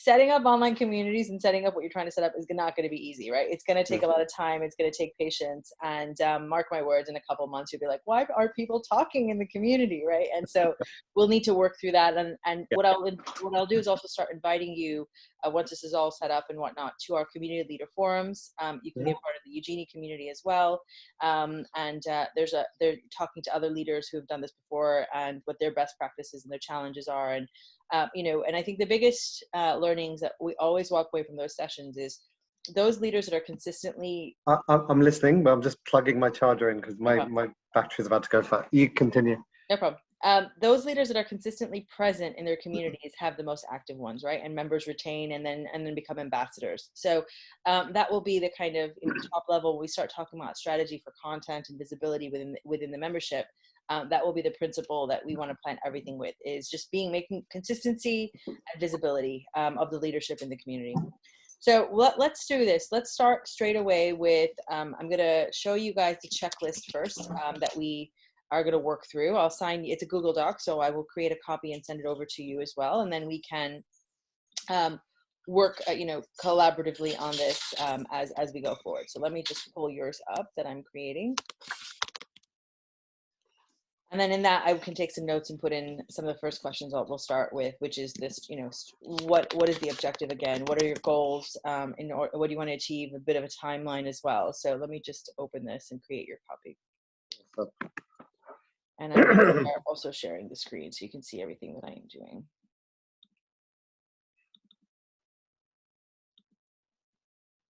setting up online communities and setting up what you're trying to set up is not going to be easy, right? It's going to take a lot of time. It's going to take patience. And mark my words, in a couple of months, you'll be like, why are people talking in the community, right? And so we'll need to work through that. And what I'll do is also start inviting you, once this is all set up and whatnot, to our community leader forums. You can be a part of the Eugenie community as well. They're talking to other leaders who have done this before and what their best practices and their challenges are. And and I think the biggest learnings that we always walk away from those sessions is those leaders that are consistently. I'm listening, but I'm just plugging my charger in because my battery is about to go flat. You continue. No problem. Those leaders that are consistently present in their communities have the most active ones, right? And members retain and then become ambassadors. So that will be the kind of top level. When we start talking about strategy for content and visibility within the membership. That will be the principle that we want to plan everything with, is just making consistency and visibility of the leadership in the community. So let's do this. Let's start straight away with, I'm going to show you guys the checklist first that we are going to work through. I'll sign, it's a Google Doc, so I will create a copy and send it over to you as well. And then we can work, collaboratively on this as we go forward. So let me just pull yours up that I'm creating. And then in that, I can take some notes and put in some of the first questions we'll start with, which is this, what is the objective again? What are your goals? What do you want to achieve? A bit of a timeline as well. So let me just open this and create your copy. And I'm also sharing the screen so you can see everything that I am doing.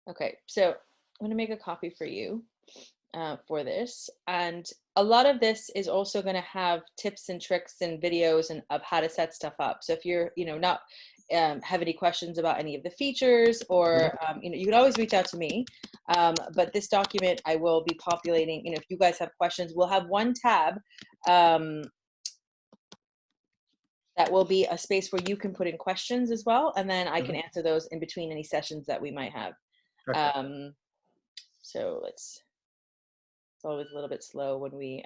Okay, so I'm going to make a copy for you. For this, and a lot of this is also going to have tips and tricks and videos and of how to set stuff up. So if you're not have any questions about any of the features, or you can always reach out to me, but this document I will be populating. If you guys have questions, we'll have one tab that will be a space where you can put in questions as well, and then I can answer those in between any sessions that we might have. Okay. So it's always a little bit slow when we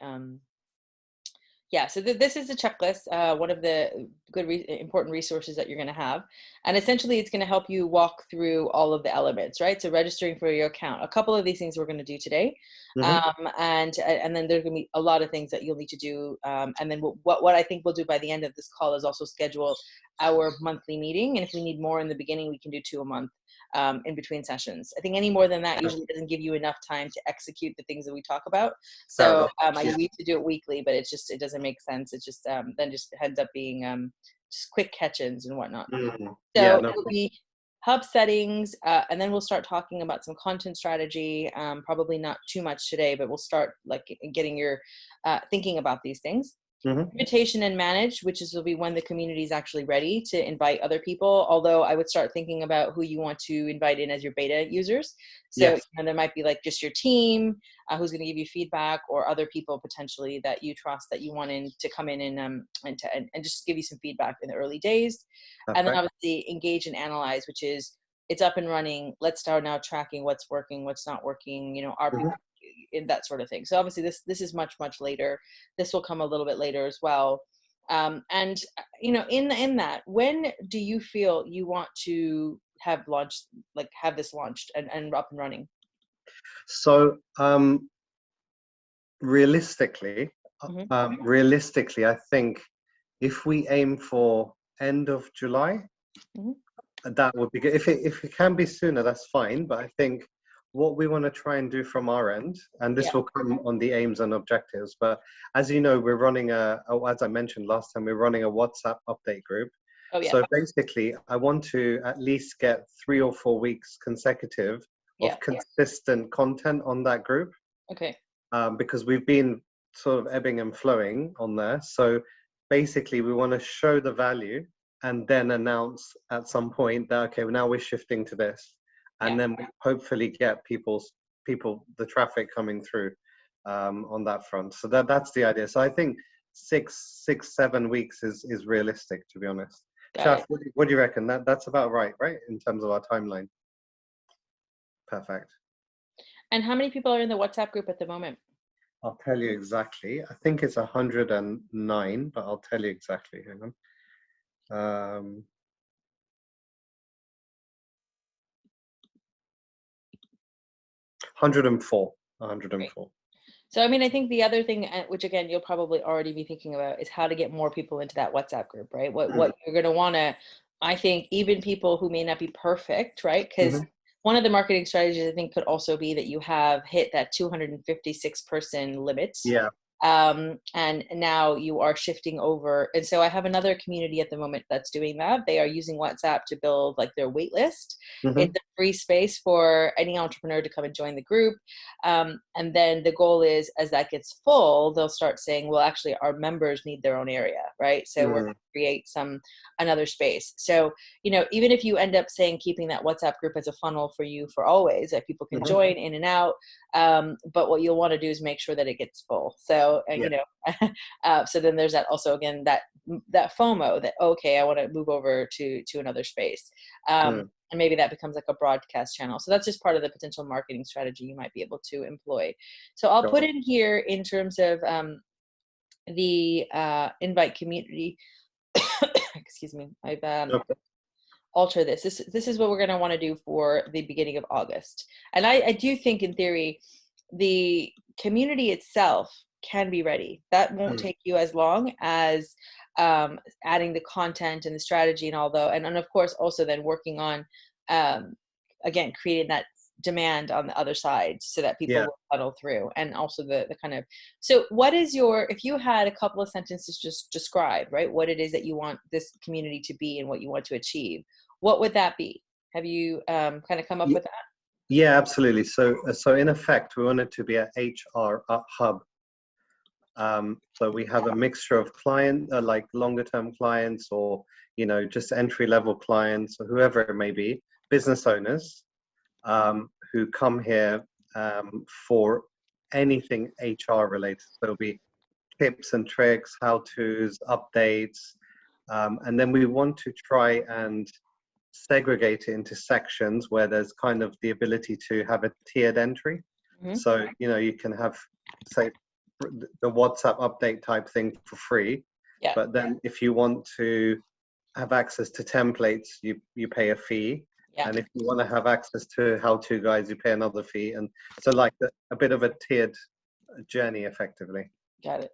so this is the checklist, one of the good important resources that you're going to have, and essentially it's going to help you walk through all of the elements, right? So registering for your account, a couple of these things we're going to do today, and then there's going to be a lot of things that you'll need to do, and then what I think we'll do by the end of this call is also schedule our monthly meeting, and if we need more in the beginning, we can do 2 a month. In between sessions. I think any more than that usually doesn't give you enough time to execute the things that we talk about. So I used to do it weekly, but it doesn't make sense. It just then just ends up being just quick catch-ins and whatnot. So it'll be hub settings, and then we'll start talking about some content strategy. Probably not too much today, but we'll start getting your thinking about these things. Invitation and manage, which will be when the community is actually ready to invite other people. Although I would start thinking about who you want to invite in as your beta users. So there might be just your team who's going to give you feedback, or other people potentially that you trust that you want to come in and just give you some feedback in the early days. And then obviously engage and analyze, which is it's up and running. Let's start now tracking what's working, what's not working. Are people in that sort of thing. So obviously this is much later. This will come a little bit later as well. And in that, when do you feel you want to have this launched and up and running? So realistically, I think if we aim for end of July, that would be good. If it can be sooner, that's fine. But I think what we want to try and do from our end, and this will come on the aims and objectives, but as you know, we're running as I mentioned last time, we're running a WhatsApp update group. So basically, I want to at least get 3 or 4 weeks consecutive of consistent content on that group. Because we've been sort of ebbing and flowing on there. So basically, we want to show the value and then announce at some point that, okay, well, now we're shifting to this. And then we hopefully get the traffic coming through on that front. So that's the idea. So I think 6-7 weeks is realistic, to be honest. Shaf, what do you reckon? That's about right in terms of our timeline. Perfect. And how many people are in the WhatsApp group at the moment? I'll tell you exactly. I think it's 109, but I'll tell you exactly. Hang on. 104. Great. So, I mean, I think the other thing, which again, you'll probably already be thinking about, is how to get more people into that WhatsApp group, right? What you're going to want to, I think, even people who may not be perfect, right? Because one of the marketing strategies, I think, could also be that you have hit that 256 person limit. Yeah. And now you are shifting over. And so I have another community at the moment that's doing that. They are using WhatsApp to build like their wait list. It's a free space for any entrepreneur to come and join the group. And then the goal is, as that gets full, they'll start saying, well, actually our members need their own area, right? So we're going to create another space. So, you know, even if you end up saying keeping that WhatsApp group as a funnel for you for always, that people can join in and out. But what you'll want to do is make sure that it gets full. So, you know, so then there's that also, again, that FOMO that, okay, I want to move over to another space. And maybe that becomes like a broadcast channel. So that's just part of the potential marketing strategy you might be able to employ. So I'll put in here in terms of the invite community. Excuse me. I've alter this. This is what we're going to want to do for the beginning of August. And I do think in theory, the community itself can be ready. That won't take you as long as adding the content and the strategy and all that. And of course, also then working on, again, creating that demand on the other side so that people will funnel through. And also the kind of, so what is if you had a couple of sentences just describe, right, what it is that you want this community to be and what you want to achieve, what would that be? Have you kind of come up with that? Yeah, absolutely. So in effect, we want it to be an HR hub. So we have a mixture of like longer term clients, or, you know, just entry level clients, or whoever it may be, business owners who come here for anything HR related. So it'll be tips and tricks, how-tos, updates, and then we want to try and segregate it into sections where there's kind of the ability to have a tiered entry. So, you know, you can have, say, the WhatsApp update type thing for free. But then if you want to have access to templates, you pay a fee. And if you want to have access to how-to guides, you pay another fee. And so like a bit of a tiered journey, effectively. Got it.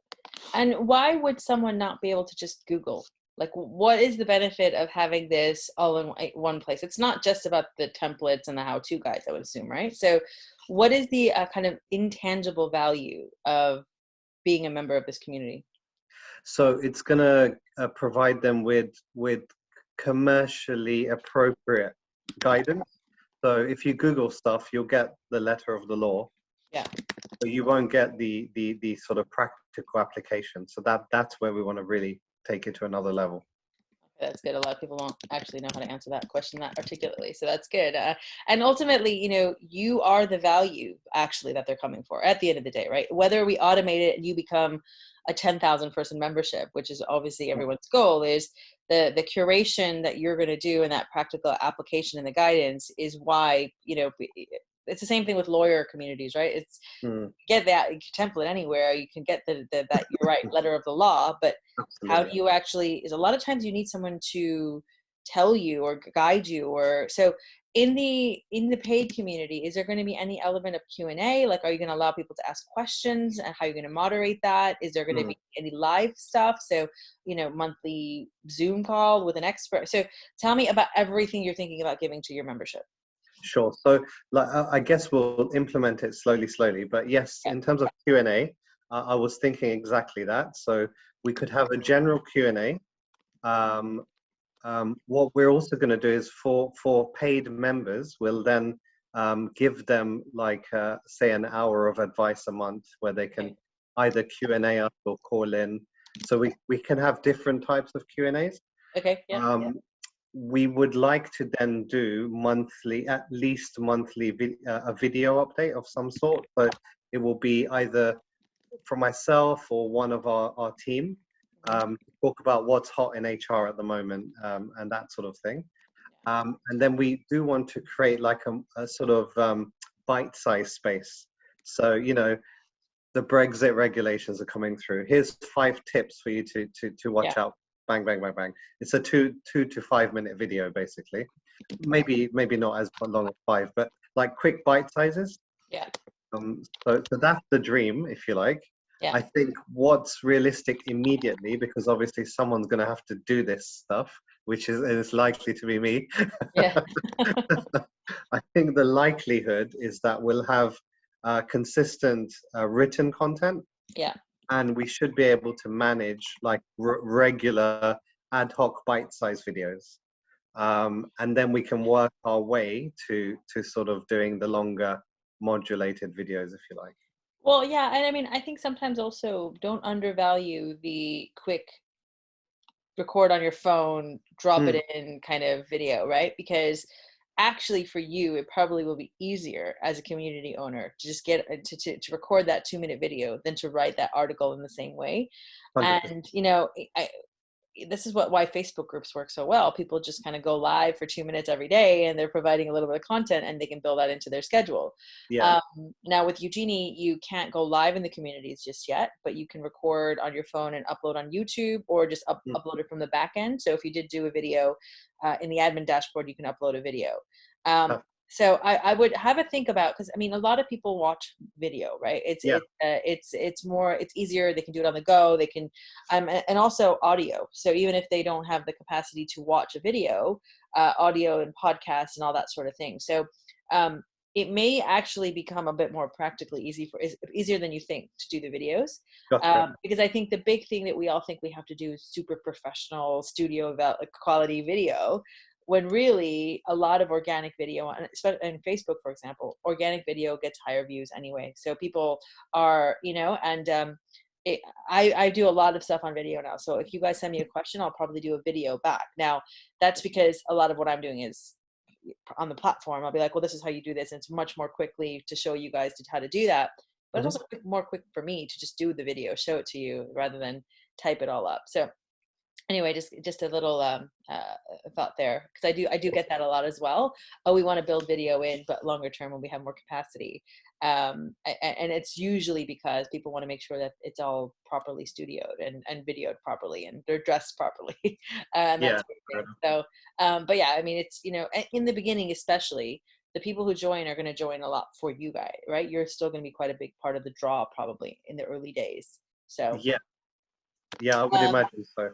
And why would someone not be able to just Google? Like, what is the benefit of having this all in one place? It's not just about the templates and the how-to guides, I would assume, right? So what is the kind of intangible value of being a member of this community? So it's going to provide them with commercially appropriate guidance. So if you Google stuff, you'll get the letter of the law. So you won't get the sort of practical application. So that's where we want to really take it to another level. That's good. A lot of people don't actually know how to answer that question that articulately. So that's good. And ultimately, you know, you are the value actually that they're coming for at the end of the day, right? Whether we automate it and you become a 10,000 person membership, which is obviously everyone's goal, is the curation that you're going to do and that practical application and the guidance is why, you know, it's the same thing with lawyer communities, right? It's get that template anywhere. You can get that you're right, letter of the law, but how do you actually, is a lot of times you need someone to tell you or guide you, or so in the paid community, is there going to be any element of Q&A? Like, are you going to allow people to ask questions, and how are you going to moderate that? Is there going to be any live stuff? So, you know, monthly Zoom call with an expert. So tell me about everything you're thinking about giving to your membership. Sure. So like, I guess we'll implement it slowly. But yes, in terms of Q&A, I was thinking exactly that. So we could have a general Q&A. What we're also going to do is for paid members, we'll then give them like, say, an hour of advice a month where they can either Q&A us or call in. So we can have different types of Q&As. We would like to then do at least monthly a video update of some sort. So it will be either from myself or one of our team, talk about what's hot in HR at the moment, and that sort of thing. And then we do want to create like a sort of bite-sized space. So, you know, the Brexit regulations are coming through. Here's 5 tips for you to watch out. Bang, bang, bang, bang. It's a 2 to 5 minute video, basically. Maybe not as long as 5, but like quick bite sizes. Yeah. So that's the dream, if you like. Yeah. I think what's realistic immediately, because obviously someone's going to have to do this stuff, which is likely to be me. Yeah. I think the likelihood is that we'll have consistent written content, Yeah. and we should be able to manage like regular ad hoc bite-sized videos. And then we can work our way to sort of doing the longer modulated videos, if you like. Well, yeah, and I mean, I think sometimes also don't undervalue the quick record on your phone, drop Mm, it in kind of video, right? Because actually for you, it probably will be easier as a community owner to just get to record that 2-minute video than to write that article in the same way. 100%. And, you know, this is why Facebook groups work so well. People just kind of go live for 2 minutes every day, and they're providing a little bit of content, and they can build that into their schedule. Yeah. Now with Eugenie, you can't go live in the communities just yet, but you can record on your phone and upload on YouTube, or just Mm, upload it from the back end. So if you did do a video in the admin dashboard, you can upload a video. Um, tough. so I would have a think about, because I mean, a lot of people watch video, right? Yeah. It's easier. They can do it on the go. They can, and also audio. So even if they don't have the capacity to watch a video, audio and podcasts and all that sort of thing. So um, it may actually become a bit more practically easier than you think to do the videos. Gotcha. Because I think the big thing that we all think we have to do is super professional studio quality video, when really a lot of organic video, and especially in Facebook, for example, organic video gets higher views anyway. So people are, you know, and I do a lot of stuff on video now. So if you guys send me a question, I'll probably do a video back. Now, that's because a lot of what I'm doing is on the platform. I'll be like, well, this is how you do this. And it's much more quickly to show you guys how to do that. But it's Hmm. also more quick for me to just do the video, show it to you rather than type it all up. So anyway, just a little thought there, because I do get that a lot as well. Oh, we want to build video in, but longer term when we have more capacity. And it's usually because people want to make sure that it's all properly studioed and videoed properly, and they're dressed properly, and that Yeah. sort of thing. So, but yeah, I mean, it's, you know, in the beginning especially, the people who join are going to join a lot for you guys, right? You're still going to be quite a big part of the draw probably in the early days. So. Yeah. Yeah. I would Um, imagine so.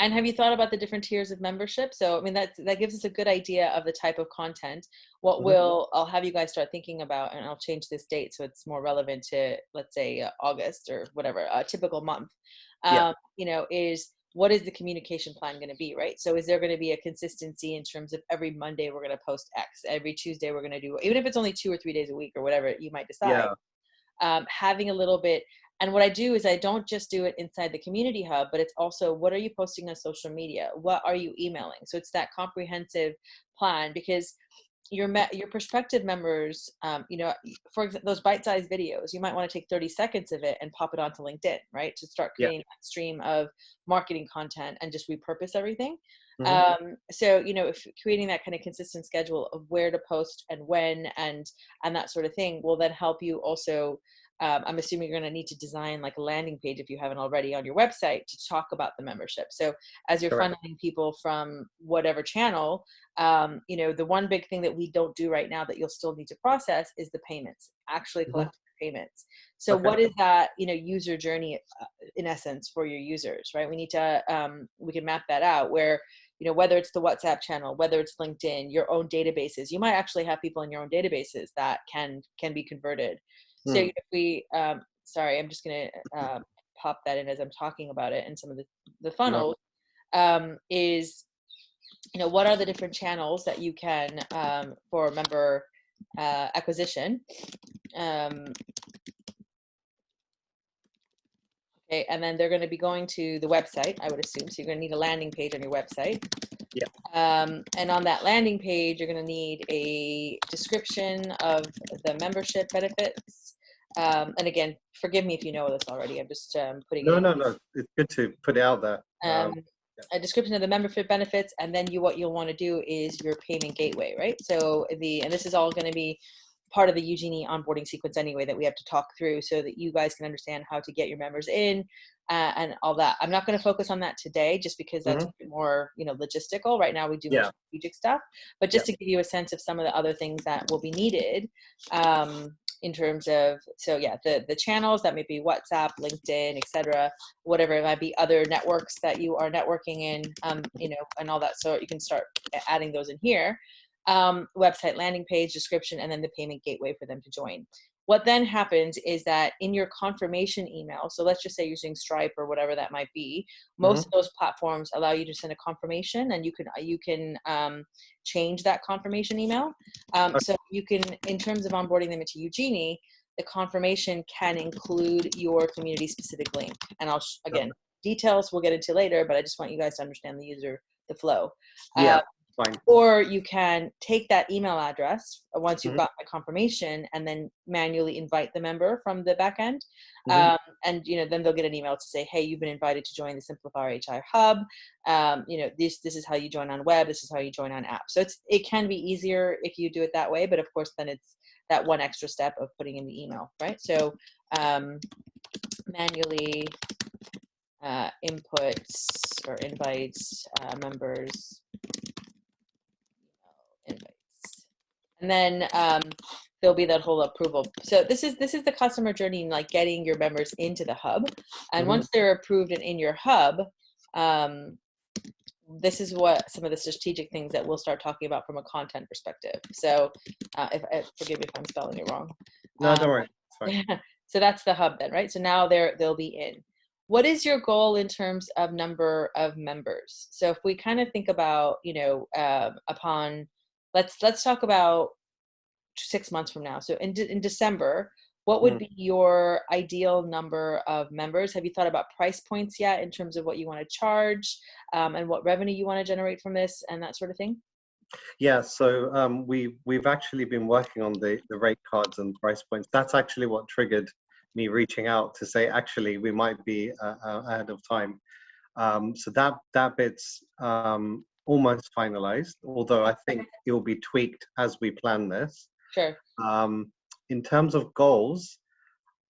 And have you thought about the different tiers of membership? So, I mean, that gives us a good idea of the type of content. Hmm. I'll have you guys start thinking about, and I'll change this date so it's more relevant to, let's say, August or whatever, a typical month. Yeah. You know, is what is the communication plan going to be, right? So is there going to be a consistency in terms of every Monday we're going to post X, every Tuesday we're going to do, even if it's only 2 or 3 days a week or whatever you might decide, Yeah. having a little bit. And what I do is I don't just do it inside the community hub, but it's also, what are you posting on social media? What are you emailing? So it's that comprehensive plan, because your prospective members, you know, for example, those bite-sized videos, you might want to take 30 seconds of it and pop it onto LinkedIn, right? To start Yeah. creating that stream of marketing content and just repurpose everything. Hmm. So, you know, if creating that kind of consistent schedule of where to post and when, and that sort of thing will then help you also. I'm assuming you're going to need to design like a landing page, if you haven't already, on your website to talk about the membership. So as you're Correct. funneling people from whatever channel, you know, the one big thing that we don't do right now that you'll still need to process is the payments, actually Hmm. collect payments. So Okay. what is that, you know, user journey in essence for your users, right? We need to, we can map that out where, you know, whether it's the WhatsApp channel, whether it's LinkedIn, your own databases, you might actually have people in your own databases that can be converted. So Mm. if we, sorry, I'm just going to pop that in as I'm talking about it, and some of the No. funnels is, you know, what are the different channels that you can for member acquisition. Okay, and then they're going to be going to the website, I would assume. So you're going to need a landing page on your website. Yeah. And on that landing page, you're going to need a description of the membership benefits. And again, forgive me if you know this already. I'm just putting No. it. No. No. It's good to put it out there. Um, Yeah. a description of the membership benefits, and then what you'll want to do is your payment gateway, right? So and this is all going to be part of the Eugenie onboarding sequence anyway that we have to talk through, so that you guys can understand how to get your members in and all that. I'm not going to focus on that today, just because that's Hmm. a bit more, you know, logistical. Right now we do more Yeah. strategic stuff, but Yeah. just to give you a sense of some of the other things that will be needed. Um, in terms of, so yeah, the channels that may be WhatsApp, LinkedIn, etc., whatever it might be, other networks that you are networking in, you know, and all that. So you can start adding those in here. Website, landing page, description, and then the payment gateway for them to join. What then happens is that in your confirmation email, so let's just say using Stripe or whatever that might be, most of those platforms allow you to send a confirmation, and you can change that confirmation email. So you can, in terms of onboarding them into Eugenie, the confirmation can include your community specific link. And I'll, again, details we'll get into later, but I just want you guys to understand the flow. Yeah, fine. Or you can take that email address once you've got the confirmation and then manually invite the member from the back end. And, you know, then they'll get an email to say, hey, you've been invited to join the SimplifyER Hub. You know, this is how you join on web. This is how you join on app. So it can be easier if you do it that way, but of course, then it's that one extra step of putting in the email, right? So manually inputs or invites members invites, and then there'll be that whole approval. So this is the customer journey, like getting your members into the hub, and once they're approved and in your hub, this is what some of the strategic things that we'll start talking about from a content perspective. So forgive me if I'm spelling it wrong. No, don't worry. Sorry. So that's the hub then, right? So now they'll be in. What is your goal in terms of number of members? So if we kind of think about, you know, let's talk about 6 months from now. So in December, what would be your ideal number of members? Have you thought about price points yet in terms of what you want to charge, and what revenue you want to generate from this and that sort of thing? Yeah, so we've actually been working on the rate cards and price points. That's actually what triggered me reaching out to say, actually, we might be ahead of time. So that bit's almost finalized, although I think it will be tweaked as we plan this. Sure. In terms of goals,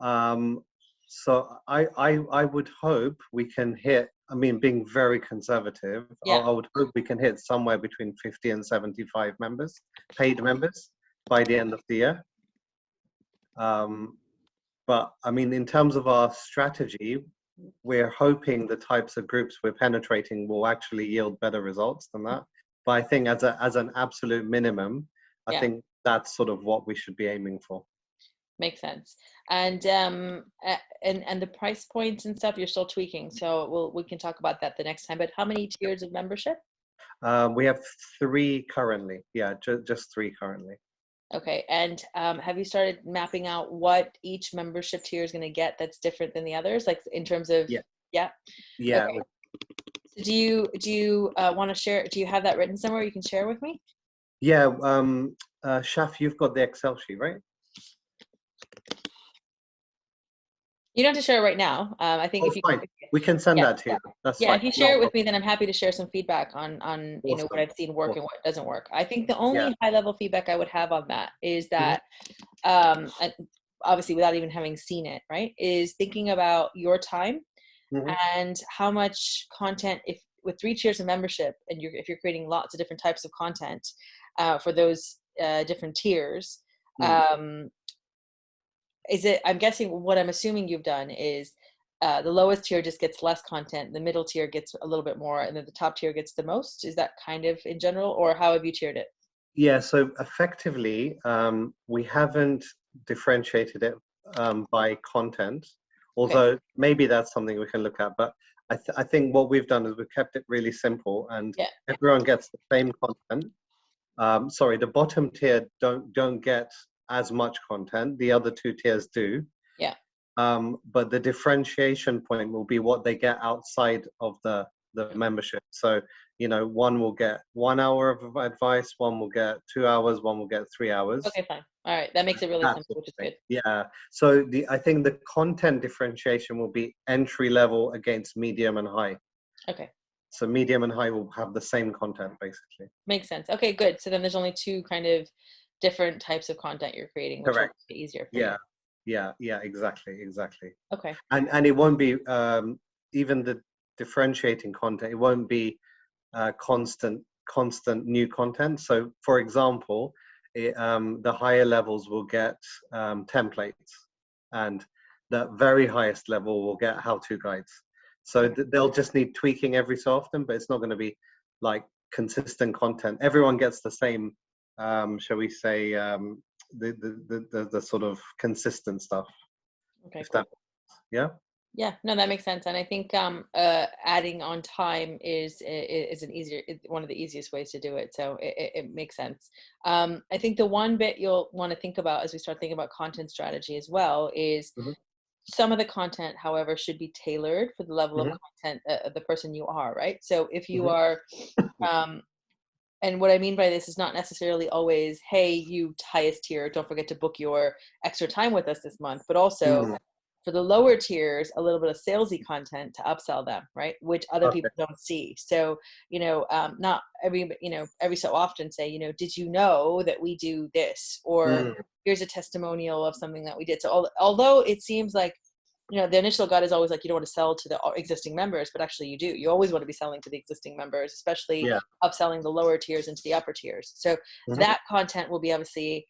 so I would hope we can hit, I mean, being very conservative, I would hope we can hit somewhere between 50 and 75 members, paid members, by the end of the year. But I mean, in terms of our strategy, we're hoping the types of groups we're penetrating will actually yield better results than that. But I think as an absolute minimum, I think that's sort of what we should be aiming for. Makes sense. And the price points and stuff you're still tweaking, so we can talk about that the next time. But how many tiers of membership? We have 3 currently. Yeah, just 3 currently. Okay. And have you started mapping out what each membership tier is going to get that's different than the others, like in terms of? Yeah. Okay. So do you want to share? Do you have that written somewhere you can share with me? Yeah. Shaf, you've got the Excel sheet, right? You don't have to share it right now. I think if you fine. We can send that to you. That's fine. If you share it with me, then I'm happy to share some feedback on you know, what I've seen work and what doesn't work. I think the only high level feedback I would have on that is that and obviously without even having seen it, right, is thinking about your time and how much content, if with 3 tiers of membership and if you're creating lots of different types of content for those different tiers, I'm guessing what I'm assuming you've done is the lowest tier just gets less content, the middle tier gets a little bit more, and then the top tier gets the most. Is that kind of in general, or how have you tiered it? Yeah, so effectively, we haven't differentiated it by content, although maybe that's something we can look at. But I think what we've done is we've kept it really simple, and everyone gets the same content. Sorry, the bottom tier don't get as much content. The other 2 tiers do. Yeah. But the differentiation point will be what they get outside of the membership. So, you know, one will get 1 hour of advice, one will get 2 hours, one will get 3 hours. Okay, fine. All right, that makes it really simple, which is good. Yeah. So I think the content differentiation will be entry level against medium and high. Okay. So medium and high will have the same content, basically. Makes sense. Okay, good. So then there's only 2 kind of different types of content you're creating, which will make it easier for you. Yeah, exactly. Okay. And it won't be even the differentiating content, it won't be constant new content. So for example, the higher levels will get templates, and the very highest level will get how-to guides. So they'll just need tweaking every so often, but it's not going to be like consistent content. Everyone gets the same, shall we say, the sort of consistent stuff. Okay, cool. Yeah. Yeah, no, that makes sense. And I think adding on time is one of the easiest ways to do it. So it makes sense. I think the one bit you'll want to think about as we start thinking about content strategy as well is some of the content, however, should be tailored for the level of content the person you are, right? So if you are, and what I mean by this is not necessarily always, hey, you highest tier, don't forget to book your extra time with us this month, but also for the lower tiers, a little bit of salesy content to upsell them, right? Which other people don't see. So, not every, every so often say, did you know that we do this? Or here's a testimonial of something that we did. So although it seems like, the initial gut is always like, you don't want to sell to the existing members, but actually you do. You always want to be selling to the existing members, especially upselling the lower tiers into the upper tiers. So that content will be obviously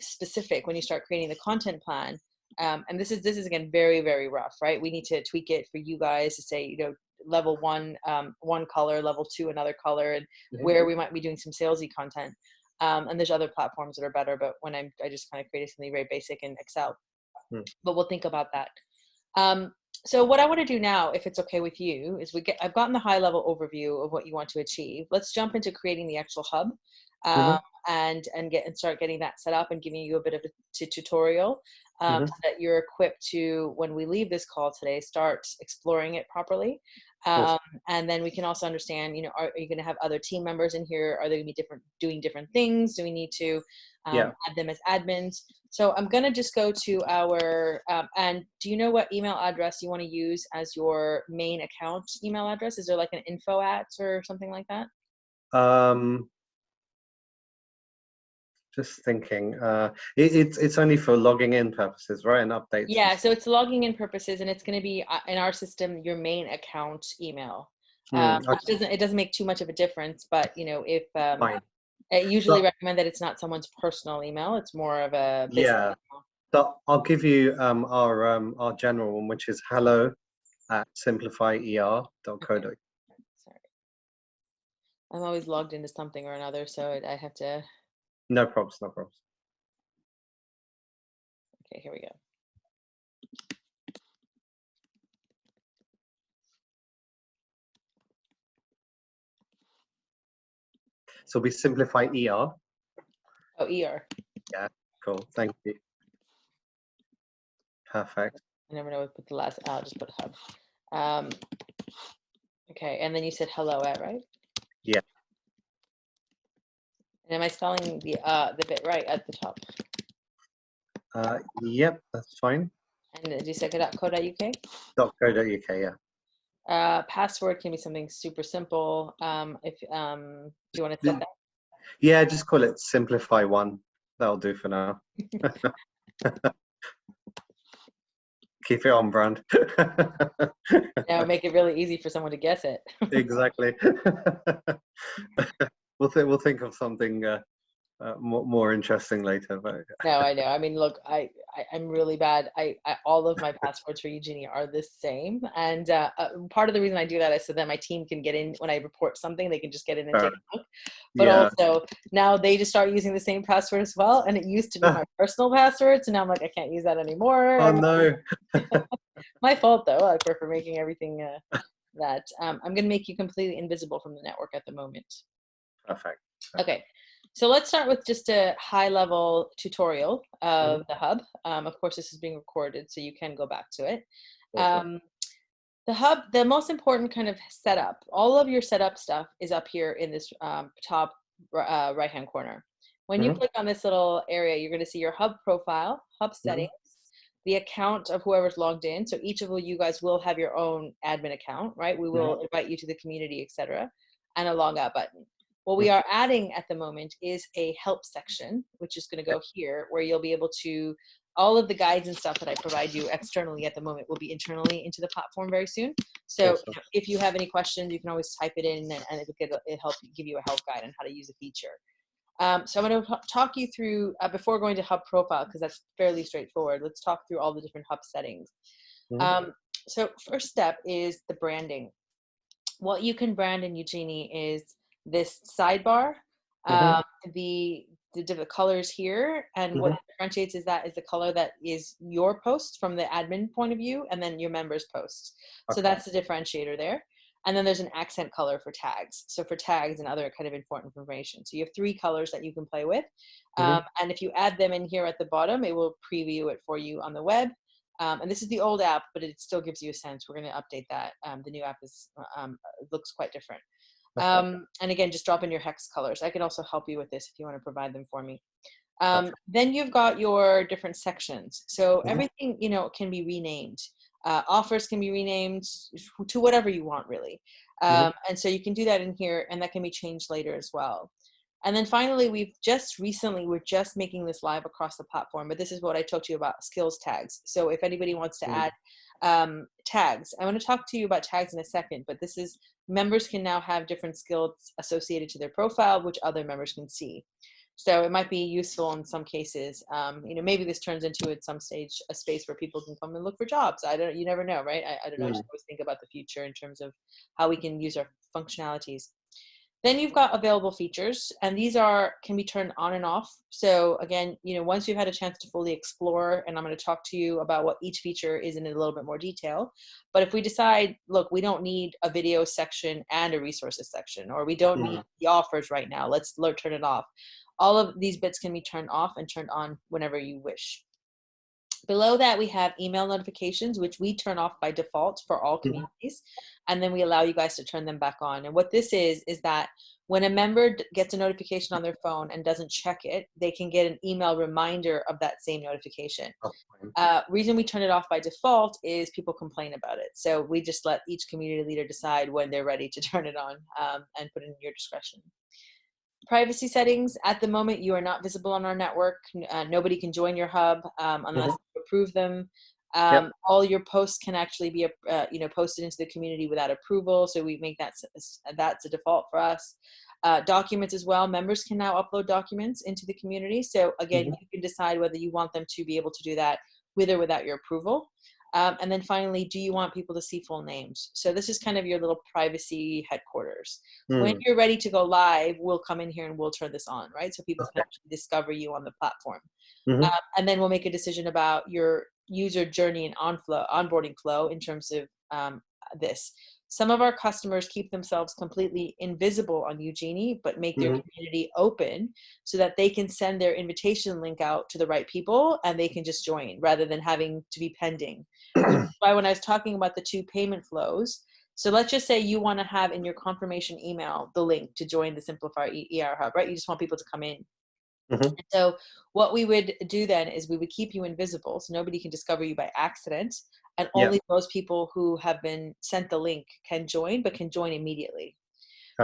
specific when you start creating the content plan. And this is again very, very rough, right? We need to tweak it for you guys to say, level one, one color, level two, another color, and where we might be doing some salesy content. And there's other platforms that are better, but when I just kind of created something very basic in Excel, but we'll think about that. So what I want to do now, if it's okay with you, is I've gotten the high level overview of what you want to achieve. Let's jump into creating the actual hub, and start getting that set up and giving you a bit of a tutorial, so that you're equipped to, when we leave this call today, start exploring it properly. And then we can also understand, are you going to have other team members in here? Are they going to be doing different things? Do we need to add them as admins? So I'm going to just go to our, and do you know what email address you want to use as your main account email address? Is there like an info at or something like that? Just thinking, it's only for logging in purposes, right? And updates. Yeah, so it's logging in purposes, and it's going to be in our system your main account email. It doesn't make too much of a difference, but if I usually recommend that it's not someone's personal email; it's more of a business email. So I'll give you our general one, which is hello@SimplifyER.co.uk. Sorry, I'm always logged into something or another, so I have to. No problems, no problems. Okay, here we go. So we simplify ER. Oh, ER. Yeah, cool. Thank you. Perfect. I never know what to put the last. I'll just put hub. Okay, and then you said hello at, right? Yeah. And am I spelling the bit right at the top? Yep, that's fine. And did you say .co.uk? .co.uk, yeah. Password can be something super simple. If do you want to set that? Yeah, just call it Simplify1. That'll do for now. Keep it on brand. Now make it really easy for someone to guess it. Exactly. We'll think of something more interesting later. But no, I know. I mean, look, I'm really bad. I all of my passwords for Eugenie are the same, and part of the reason I do that is so that my team can get in when I report something. They can just get in and take a look. But also now they just start using the same password as well, and it used to be my personal password, so now I'm like, I can't use that anymore. Oh no! My fault though, like for making everything that. I'm going to make you completely invisible from the network at the moment. Perfect. Okay. So let's start with just a high-level tutorial of the hub. Of course, this is being recorded, so you can go back to it. The hub, the most important kind of setup, all of your setup stuff is up here in this top right-hand corner. When you click on this little area, you're going to see your hub profile, hub settings, the account of whoever's logged in. So each of you guys will have your own admin account, right? We will invite you to the community, etc., and a log out button. What we are adding at the moment is a help section, which is going to go here, where you'll be able to, all of the guides and stuff that I provide you externally at the moment will be internally into the platform very soon. So if you have any questions, you can always type it in and it'll help give you a help guide on how to use a feature. So I'm going to talk you through, before going to hub profile, because that's fairly straightforward, let's talk through all the different hub settings. So first step is the branding. What you can brand in Eugenie is this sidebar, the colors here, and what differentiates is the color that is your post from the admin point of view, and then your members' posts. So that's the differentiator there. And then there's an accent color for tags. So for tags and other kind of important information. So you have 3 colors that you can play with. And if you add them in here at the bottom, it will preview it for you on the web. And this is the old app, but it still gives you a sense. We're going to update that. The new app looks quite different. And again, just drop in your hex colors. I can also help you with this if you want to provide them for me. Then you've got your different sections. So everything, can be renamed. Offers can be renamed to whatever you want, really. And so you can do that in here, and that can be changed later as well. And then finally, we're just making this live across the platform, but this is what I talked to you about, skills tags. So if anybody wants to add tags, I want to talk to you about tags in a second, but this is, members can now have different skills associated to their profile, which other members can see. So it might be useful in some cases. Maybe this turns into at some stage a space where people can come and look for jobs. You never know, right? I don't know. I just always think about the future in terms of how we can use our functionalities. Then you've got available features, and these can be turned on and off. So again, once you've had a chance to fully explore, and I'm going to talk to you about what each feature is in a little bit more detail. But if we decide, look, we don't need a video section and a resources section, or we don't need the offers right now, let's turn it off. All of these bits can be turned off and turned on whenever you wish. Below that, we have email notifications, which we turn off by default for all communities. And then we allow you guys to turn them back on. And what this is that when a member gets a notification on their phone and doesn't check it, they can get an email reminder of that same notification. Reason we turn it off by default is people complain about it. So we just let each community leader decide when they're ready to turn it on, and put it in your discretion. Privacy settings, at the moment, you are not visible on our network. Nobody can join your hub unless you approve them. All your posts can actually be posted into the community without approval, so we make that's a default for us. Documents as well, members can now upload documents into the community. So again, you can decide whether you want them to be able to do that with or without your approval. And then finally, do you want people to see full names? So this is kind of your little privacy headquarters. When you're ready to go live, we'll come in here and we'll turn this on, right? So people can actually discover you on the platform. And then we'll make a decision about your user journey and onboarding flow in terms of this. Some of our customers keep themselves completely invisible on Eugenie, but make their community open so that they can send their invitation link out to the right people and they can just join rather than having to be pending. Why when I was talking about the 2 payment flows, so let's just say you want to have in your confirmation email the link to join the SimplifyER Hub, right? You just want people to come in. So what we would do then is we would keep you invisible so nobody can discover you by accident, and only those people who have been sent the link can join, but can join immediately.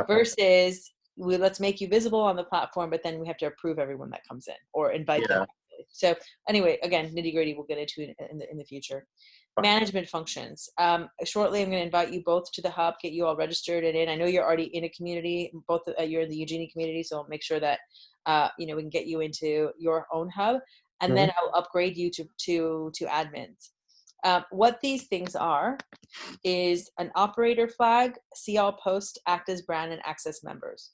Versus let's make you visible on the platform, but then we have to approve everyone that comes in or invite them. So anyway, again, nitty gritty we'll get into in the future. Management functions. Shortly, I'm going to invite you both to the hub, get you all registered and in. I know you're already in a community, both you're in the Eugenie community, so I'll make sure that we can get you into your own hub, and then I'll upgrade you to admins. What these things are is an operator flag, see all post, act as brand, and access members.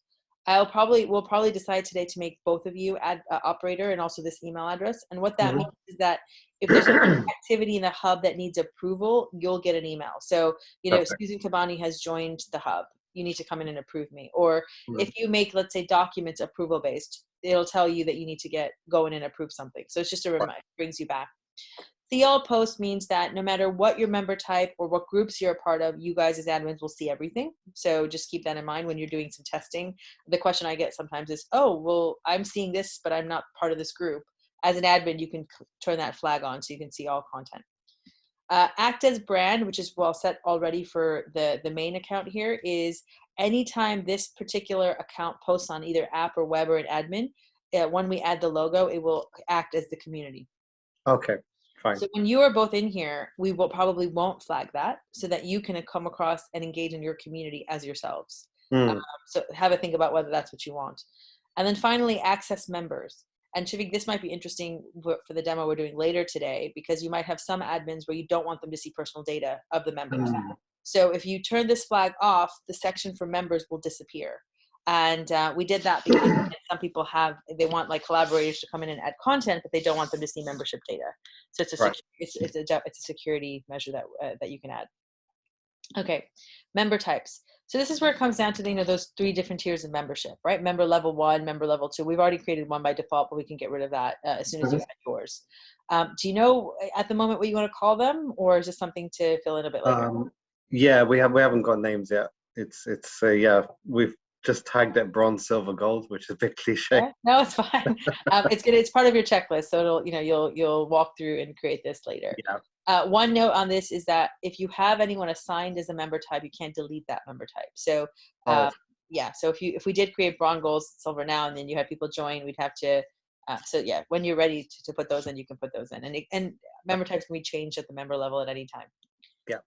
We'll probably decide today to make both of you add operator and also this email address. And what that means is that if there's any activity in the hub that needs approval, you'll get an email. So, Susan Kabani has joined the hub. You need to come in and approve me. Or if you make, let's say, documents approval based, it'll tell you that you need to go in and approve something. So it's just a reminder, brings you back. See all post means that no matter what your member type or what groups you're a part of, you guys as admins will see everything. So just keep that in mind when you're doing some testing. The question I get sometimes is, oh, well, I'm seeing this, but I'm not part of this group. As an admin, you can turn that flag on so you can see all content. Act as brand, which is well set already for the main account here, is anytime this particular account posts on either app or web or an admin, when we add the logo, it will act as the community. Okay. Fine. So when you are both in here, we probably won't flag that so that you can come across and engage in your community as yourselves. So have a think about whether that's what you want. And then finally, access members. And Shivik, this might be interesting for the demo we're doing later today, because you might have some admins where you don't want them to see personal data of the members. So if you turn this flag off, the section for members will disappear. And we did that because some people they want like collaborators to come in and add content, but they don't want them to see membership data. So it's a security measure that you can add. Okay, member types. So this is where it comes down to those 3 different tiers of membership, right? Member level 1, member level 2. We've already created one by default, but we can get rid of that as soon as you add yours. Do you know at the moment what you want to call them, or is this something to fill in a bit later? Yeah, we haven't got names yet. It's yeah, we've just tagged it bronze, silver, gold, which is a bit cliche. Yeah, no, it's fine. It's part of your checklist, so it'll you'll walk through and create this later. Yeah. One note on this is that if you have anyone assigned as a member type, you can't delete that member type. So yeah, so if we did create bronze, gold, silver now, and then you had people join, we'd have to. So yeah, when you're ready to put those in, you can put those in, and member types can be changed at the member level at any time. Yeah.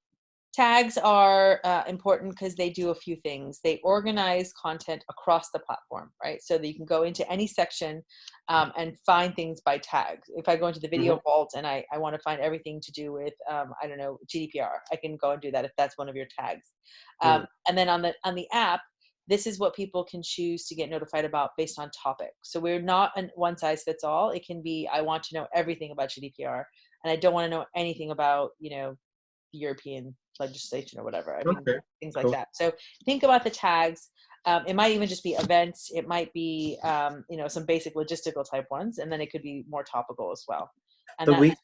Tags are important because they do a few things. They organize content across the platform, right? So that you can go into any section and find things by tags. If I go into the video vault and I want to find everything to do with, I don't know, GDPR, I can go and do that if that's one of your tags. And then on the app, this is what people can choose to get notified about based on topic. So we're not a one size fits all. It can be, I want to know everything about GDPR, and I don't want to know anything about, European legislation or whatever. I mean, things like that. So think about the tags. It might even just be events. It might be, some basic logistical type ones, and then it could be more topical as well. And we,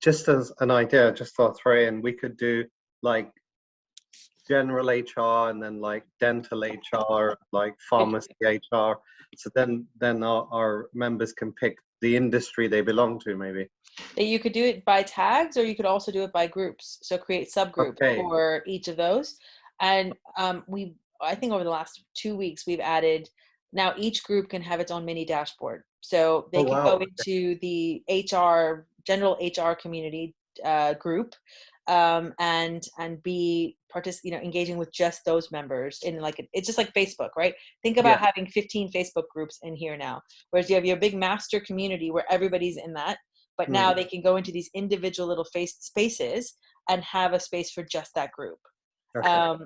just as an idea, just thought throw in, we could do like general HR and then like dental HR, like pharmacy HR. So then our members can pick the industry they belong to, maybe. You could do it by tags, or you could also do it by groups. So create subgroups for each of those. And I think over the last 2 weeks, we've added, now each group can have its own mini dashboard. So they can go into the general HR community group and be engaging with just those members in it's just like Facebook, right? Think about having 15 Facebook groups in here now, whereas you have your big master community where everybody's in that. But now they can go into these individual little spaces and have a space for just that group.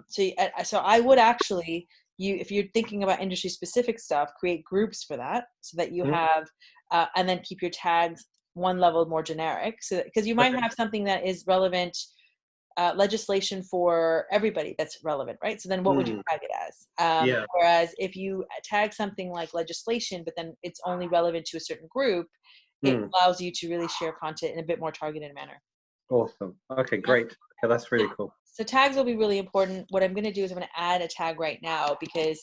So I would actually, if you're thinking about industry specific stuff, create groups for that so that you have, and then keep your tags one level more generic. So because you might have something that is relevant, legislation for everybody that's relevant, right? So then what would you tag it as? Whereas if you tag something like legislation, but then it's only relevant to a certain group, it allows you to really share content in a bit more targeted manner. Awesome. Okay, great. Okay, that's really cool. So tags will be really important. What I'm going to do is I'm going to add a tag right now, because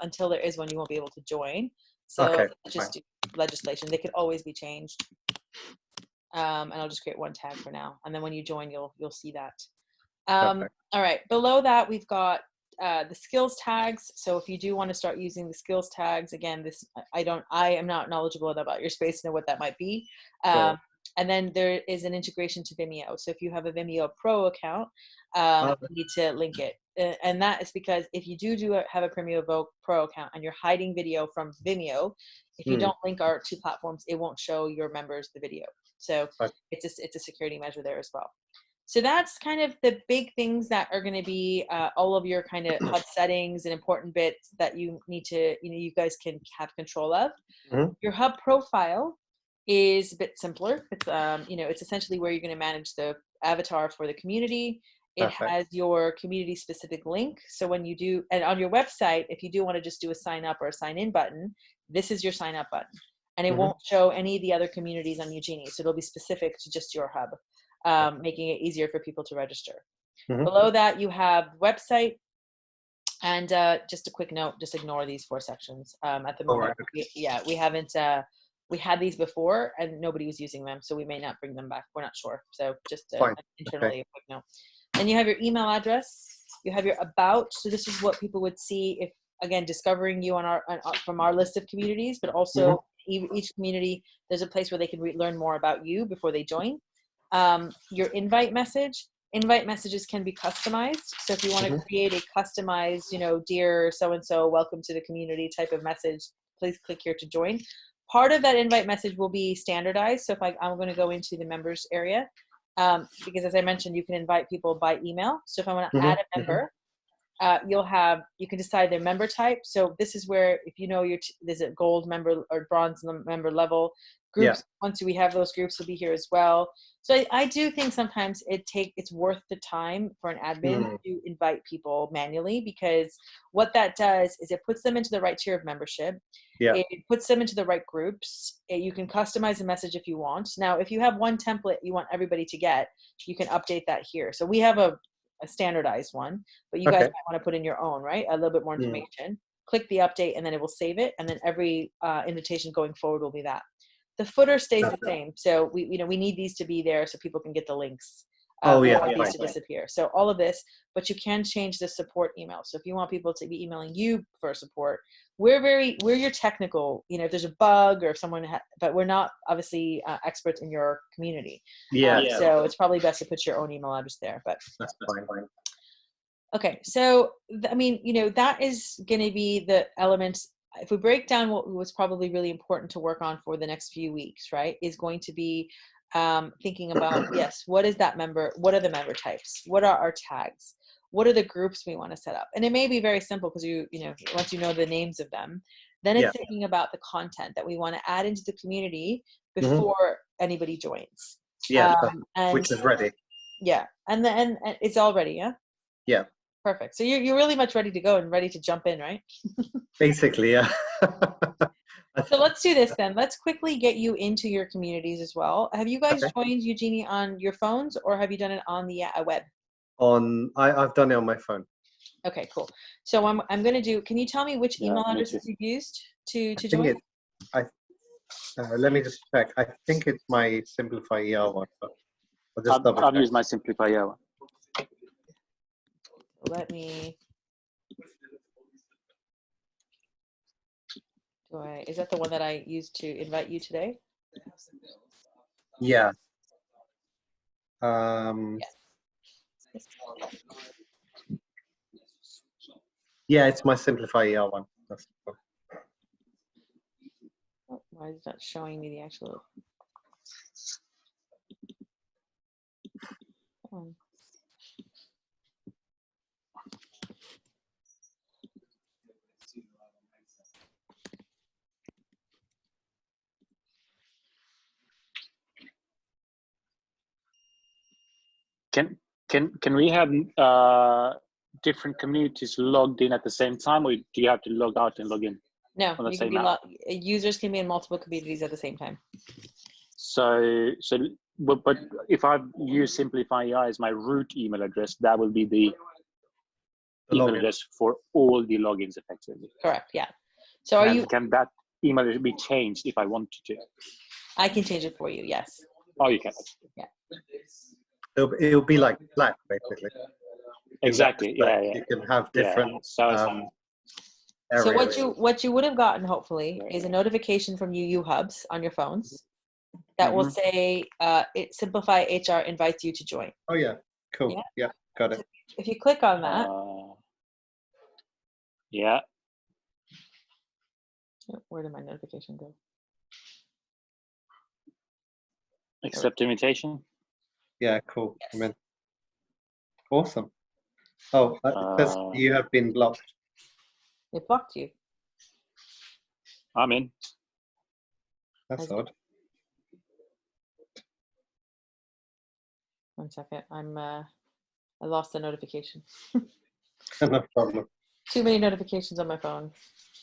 until there is one, you won't be able to join. So let's just do legislation. They could always be changed. And I'll just create one tag for now. And then when you join, you'll see that. All right. Below that, we've got the skills tags. So if you do want to start using the skills tags, again, I am not knowledgeable about your space to know what that might be. And then there is an integration to Vimeo. So if you have a Vimeo Pro account, you need to link it. And that is because if you have a Vimeo Pro account and you're hiding video from Vimeo, if you don't link our 2 platforms, it won't show your members the video. So it's a security measure there as well. So that's kind of the big things that are going to be all of your kind of hub settings and important bits that you need to, you guys can have control of. Your hub profile is a bit simpler. It's it's essentially where you're going to manage the avatar for the community. It has your community specific link. So when you do, and on your website, if you do want to just do a sign up or a sign in button, this is your sign up button, and it won't show any of the other communities on Eugenie. So it'll be specific to just your hub, making it easier for people to register. Below that, you have website. And just a quick note, just ignore these 4 sections. At the moment, we haven't, we had these before and nobody was using them, so we may not bring them back. We're not sure. So just internally a quick note. Then you have your email address. You have your about. So this is what people would see if, again, discovering you from our list of communities, but also each community, there's a place where they can learn more about you before they join. Your invite message. Invite messages can be customized. So if you want to create a customized, dear so-and-so, welcome to the community type of message, please click here to join. Part of that invite message will be standardized. So if I'm going to go into the members area, because as I mentioned, you can invite people by email. So if I want to add a member, you can decide their member type. So this is where, if you know there's a gold member or bronze member level groups. Once we have those groups, will be here as well. So I do think sometimes it's worth the time for an admin to invite people manually, because what that does is it puts them into the right tier of membership. It puts them into the right groups. You can customize the message if you want. Now, if you have one template you want everybody to get, you can update that here. So we have a standardized one, but you guys might want to put in your own, right? A little bit more information. Click the update and then it will save it. And then every invitation going forward will be that. The footer stays the same. So we need these to be there so people can get the links. We want these to disappear. So all of this, but you can change the support email. So if you want people to be emailing you for support, we're your technical, if there's a bug or someone, but we're not obviously experts in your community. So it's probably best to put your own email address there, but that's fine. Okay. So, that is going to be the elements. If we break down what was probably really important to work on for the next few weeks, right, is going to be thinking about, what is that member? What are the member types? What are our tags? What are the groups we want to set up? And it may be very simple because once you know the names of them, then it's thinking about the content that we want to add into the community before anybody joins. Which is ready. Yeah. And then it's all ready. Yeah. Perfect. So you're really much ready to go and ready to jump in, right? Basically, yeah. So let's do this then. Let's quickly get you into your communities as well. Have you guys joined Eugenie on your phones, or have you done it on the web? I've done it on my phone. Okay, cool. So I'm going to do. Can you tell me which email addresses you've used to join? Let me just check. I think it's my SimplifyER one. I'll just double check. I've used my SimplifyER one. Let me. Is that the one that I used to invite you today? Yeah. Yeah, it's my SimplifyER one. That's cool. Oh, why is it not showing me the actual? Can we have different communities logged in at the same time, or do you have to log out and log in? No, users can be in multiple communities at the same time. But if I use SimplifyER as my root email address, that will be the email address for all the logins effectively. Correct. Yeah. So can that email be changed if I wanted to? I can change it for you. Yes. Oh, you can. Yeah. It'll be like Slack, basically. Exactly. Yeah. You can have different. So what you would have gotten hopefully is a notification from UU hubs on your phones that will say SimplifyER invites you to join. Oh yeah, cool. Yeah, got it. So if you click on that. Where did my notification go? Accept invitation. Yeah, cool. Yes. I'm in. Awesome. Oh, because you have been blocked. It blocked you. I'm in. That's odd. One second. I lost the notification. No problem. Too many notifications on my phone.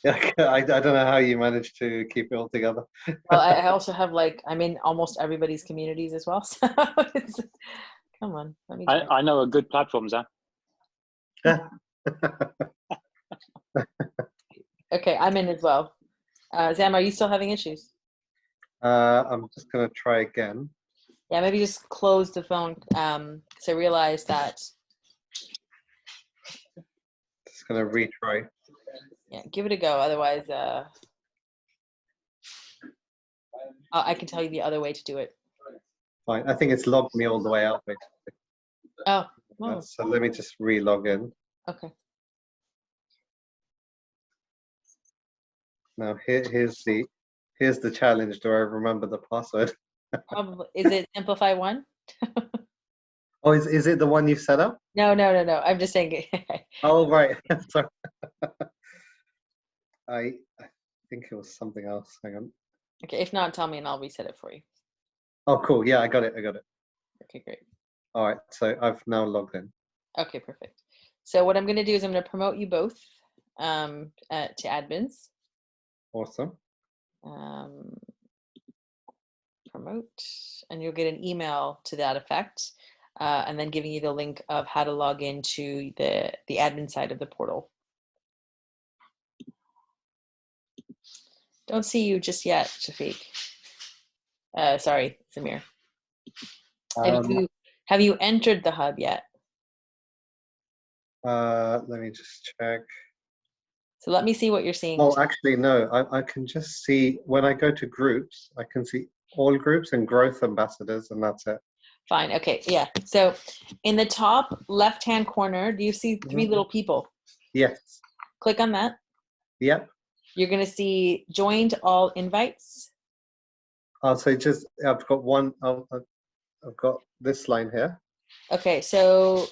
Yeah, I don't know how you managed to keep it all together. Well, I also have I'm in almost everybody's communities as well. So come on, let me. I know a good platform, Zach. Okay, I'm in as well. Zam, are you still having issues? I'm just gonna try again. Yeah, maybe just close the phone. So realize that. Just gonna retry. Yeah, give it a go. Otherwise, I can tell you the other way to do it. Fine. I think it's logged me all the way out, basically. Oh. Well. So let me just re-log in. Okay. Now here's the challenge. Do I remember the password? Probably. Is it Simplify1? Oh, is it the one you set up? No. I'm just saying. Oh, right. Sorry. I think it was something else. Hang on. Okay, if not, tell me and I'll reset it for you. Oh, cool. Yeah, I got it. Okay, great. All right. So I've now logged in. Okay, perfect. So what I'm going to do is I'm going to promote you both to admins. Awesome. Promote, and you'll get an email to that effect, and then giving you the link of how to log into the admin side of the portal. Don't see you just yet, Shafiq. Sorry, Samir. Have you entered the hub yet? Let me just check. So let me see what you're seeing. Oh, actually, no. I can just see when I go to groups, I can see all groups and growth ambassadors, and that's it. Fine. Okay. Yeah. So in the top left-hand corner, do you see three little people? Yes. Click on that. Yep. You're going to see joined all invites. So I've got one. I've got this line here. Okay. So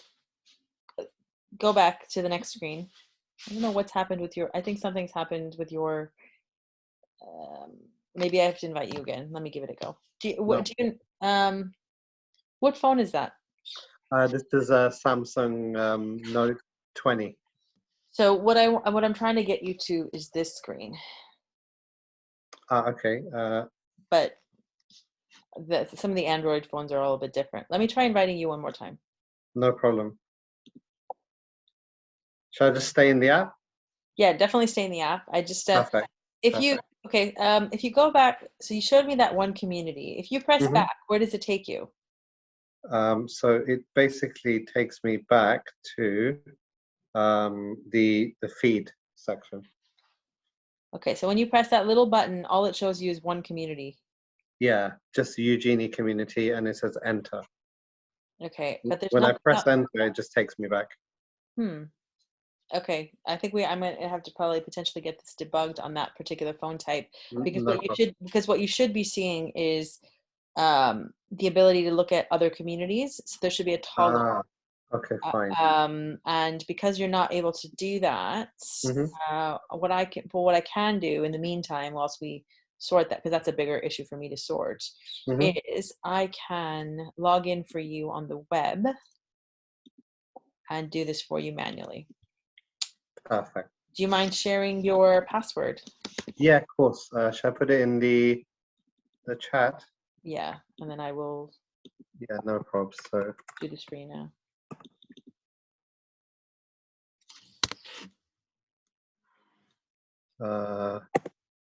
go back to the next screen. I don't know what's happened with your, I think something's happened with your, maybe I have to invite you again. Let me give it a go. What phone is that? This is a Samsung Note 20. So what I'm trying to get you to is this screen. Okay. But some of the Android phones are all a bit different. Let me try inviting you one more time. No problem. Should I just stay in the app? Yeah, definitely stay in the app. I just Perfect. if you go back, so you showed me that one community. If you press back, where does it take you? So it basically takes me back to the feed section. Okay, so when you press that little button, all it shows you is one community. Yeah, just the Eugenie community, and it says enter. Okay, but there's when I press enter, it just takes me back. Okay, I think I'm gonna have to probably potentially get this debugged on that particular phone type, because what you should be seeing is the ability to look at other communities. So there should be a toggle. Okay, fine. And because you're not able to do that, what I can do in the meantime, whilst we sort that, because that's a bigger issue for me to sort, is I can log in for you on the web and do this for you manually. Perfect. Do you mind sharing your password? Yeah, of course. Should I put it in the chat? Yeah, and then I will. Yeah, no problem. So do this for you now.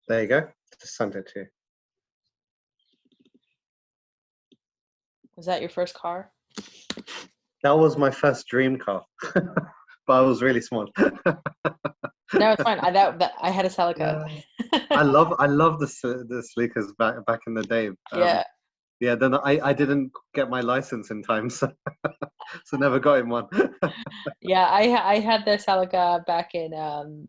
There you go. Just sent it to you. Was that your first car? That was my first dream car, but I was really small. No, it's fine. I had a Celica. Yeah. I love the Sleekers back in the day. Yeah. Then I didn't get my license in time, so never got in one. Yeah, I had the Celica back in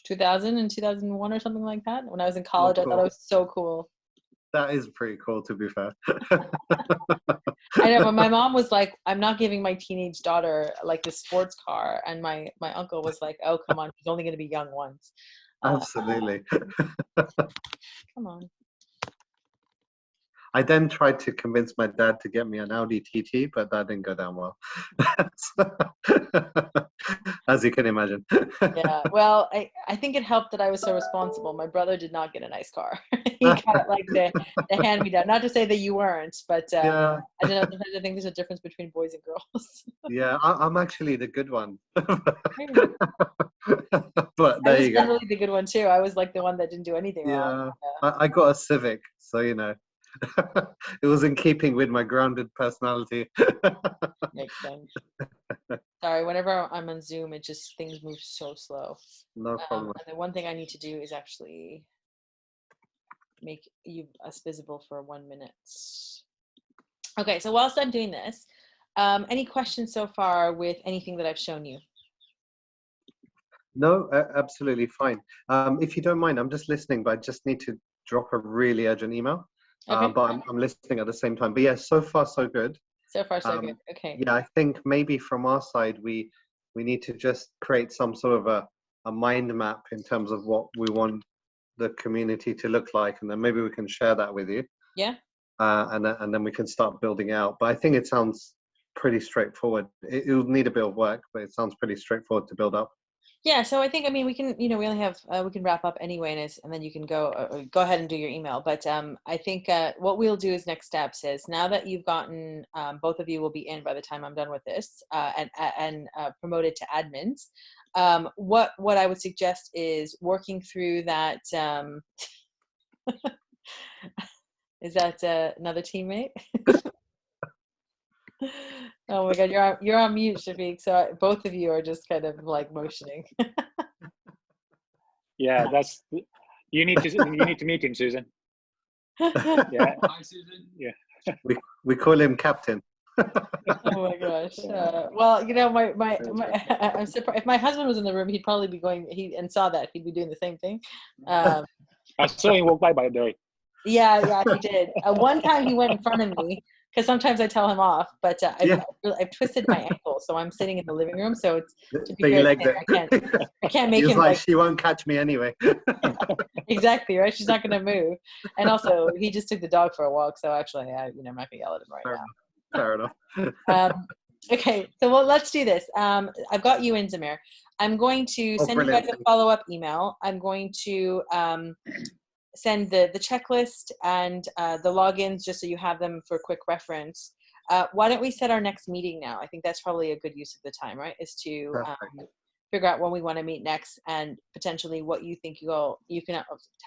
2000 and 2001 or something like that. When I was in college, I thought it was so cool. That is pretty cool, to be fair. I know, but my mom was like, "I'm not giving my teenage daughter like the sports car," and my uncle was like, "Oh, come on, she's only going to be young once." Absolutely. Come on. I then tried to convince my dad to get me an Audi TT, but that didn't go down well. As you can imagine. Yeah, well, I think it helped that I was so responsible. My brother did not get a nice car. He got like the hand-me-down. Not to say that you weren't, but yeah. I don't know. I think there's a difference between boys and girls. Yeah, I'm actually the good one. But there you go. I was generally the good one too. I was like the one that didn't do anything wrong. Yeah, I got a Civic, so you know. It was in keeping with my grounded personality. Makes sense. Sorry, whenever I'm on Zoom, things move so slow. No problem. And the one thing I need to do is actually make us visible for 1 minute. Okay, so whilst I'm doing this, any questions so far with anything that I've shown you? No, absolutely fine. If you don't mind, I'm just listening, but I just need to drop a really urgent email. Okay. But I'm listening at the same time. But yeah, so far so good. So far, so good. Okay. Yeah, I think maybe from our side, we need to just create some sort of a mind map in terms of what we want the community to look like, and then maybe we can share that with you. Yeah. And then we can start building out. But I think it sounds pretty straightforward. It'll need a bit of work, but it sounds pretty straightforward to build up. Yeah, so I think, I mean, we can, we only have, we can wrap up anyway, and then you can go ahead and do your email. But I think what we'll do as next steps is, now that you've gotten, both of you will be in by the time I'm done with this, and promoted to admins. What I would suggest is working through that. Is that another teammate? Oh my God, you're on mute, Shafiq. So both of you are just kind of like motioning. Yeah, you need to meet him, Susan. Yeah. Hi, Susan. Yeah. We call him Captain. Oh my gosh. Well, I'm surprised. If my husband was in the room, he'd probably be going. And saw that, he'd be doing the same thing. I saw him walk by the way. Yeah, he did. One time he went in front of me, because sometimes I tell him off, but I've twisted my ankle, so I'm sitting in the living room. So it's to be fair, I can't make him like, she won't catch me anyway. Exactly, right? She's not going to move. And also, he just took the dog for a walk, so actually, I'm not going to yell at him right now. Fair enough. Okay, so let's do this. I've got you in, Zamir. I'm going to send you guys a follow-up email. I'm going to send the checklist and the logins, just so you have them for quick reference. Why don't we set our next meeting now? I think that's probably a good use of the time, right? Is to figure out when we want to meet next, and potentially what you think you can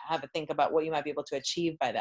have a think about what you might be able to achieve by